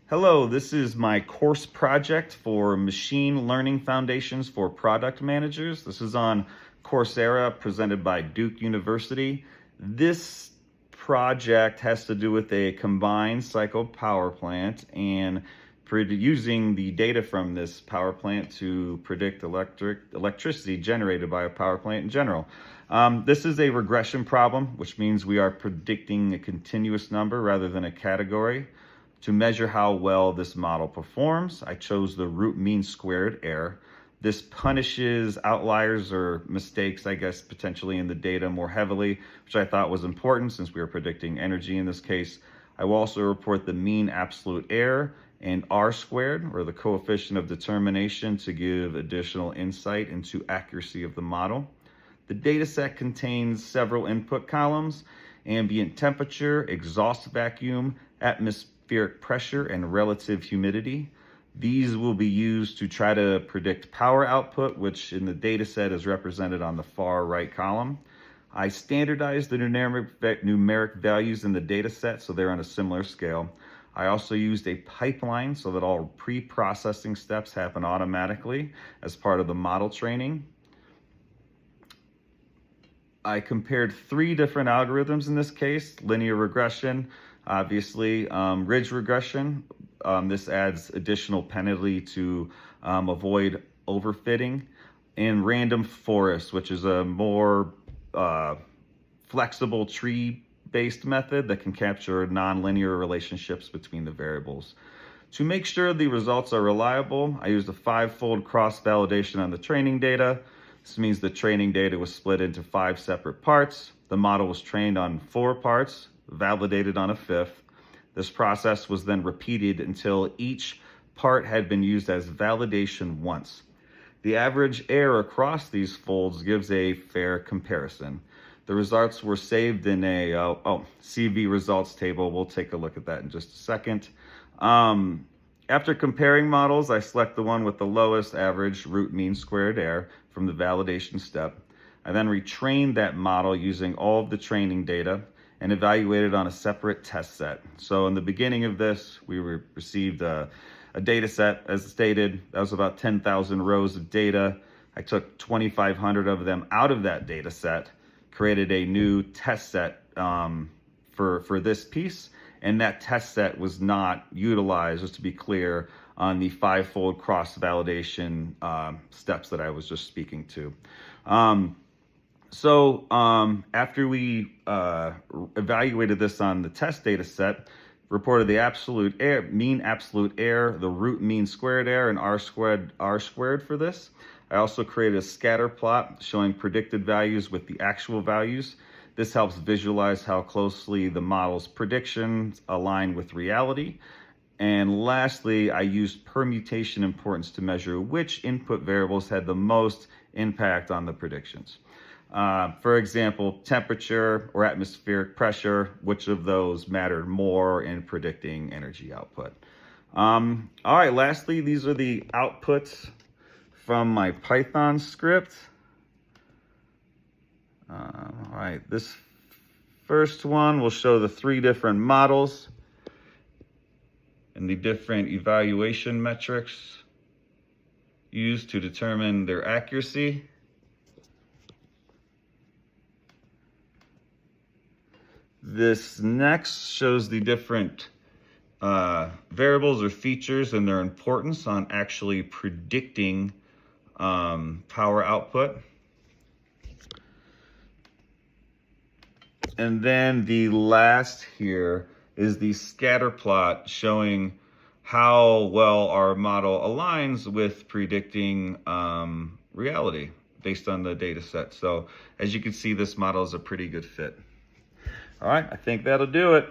Hello, this is my course project for Machine Learning Foundations for Product Managers. This is on Coursera, presented by Duke University. This project has to do with a combined cycle power plant and using the data from this power plant to predict electricity generated by a power plant in general. This is a regression problem, which means we are predicting a continuous number rather than a category. To measure how well this model performs, I chose the root mean squared error. This punishes outliers or mistakes, I guess, potentially in the data more heavily, which I thought was important since we were predicting energy in this case. I will also report the mean absolute error and R squared, or the coefficient of determination, to give additional insight into accuracy of the model. The data set contains several input columns: ambient temperature, exhaust vacuum, atmospheric pressure, and relative humidity. These will be used to try to predict power output, which in the data set is represented on the far right column. I standardized the numeric values in the data set so they're on a similar scale. I also used a pipeline so that all pre-processing steps happen automatically as part of the model training. I compared 3 different algorithms in this case: linear regression, obviously, ridge regression. This adds additional penalty to avoid overfitting, and random forest, which is a more flexible tree-based method that can capture nonlinear relationships between the variables. To make sure the results are reliable, I used a 5-fold cross-validation on the training data. This means the training data was split into 5 separate parts. The model was trained on 4 parts, validated on a 5th. This process was then repeated until each part had been used as validation once. The average error across these folds gives a fair comparison. The results were saved in a CV results table. We'll take a look at that in just a second. After comparing models, I select the one with the lowest average root mean squared error from the validation step. I then retrained that model using all of the training data and evaluated on a separate test set. So in the beginning of this, we received a data set, as stated. That was about 10,000 rows of data. I took 2,500 of them out of that data set, created a new test set for this piece, and that test set was not utilized, just to be clear, on the 5-fold cross-validation steps that I was just speaking to. After we evaluated this on the test data set, reported the mean absolute error, the root mean squared error, and R squared for this. I also created a scatter plot showing predicted values with the actual values. This helps visualize how closely the model's predictions align with reality. And lastly, I used permutation importance to measure which input variables had the most impact on the predictions. For example, temperature or atmospheric pressure, which of those mattered more in predicting energy output? All right, lastly, these are the outputs from my Python script. All right, this first one will show the 3 different models and the different evaluation metrics used to determine their accuracy. This next shows the different variables or features and their importance on actually predicting power output. And then the last here is the scatter plot showing how well our model aligns with predicting reality based on the data set. So as you can see, this model is a pretty good fit. All right, I think that'll do it.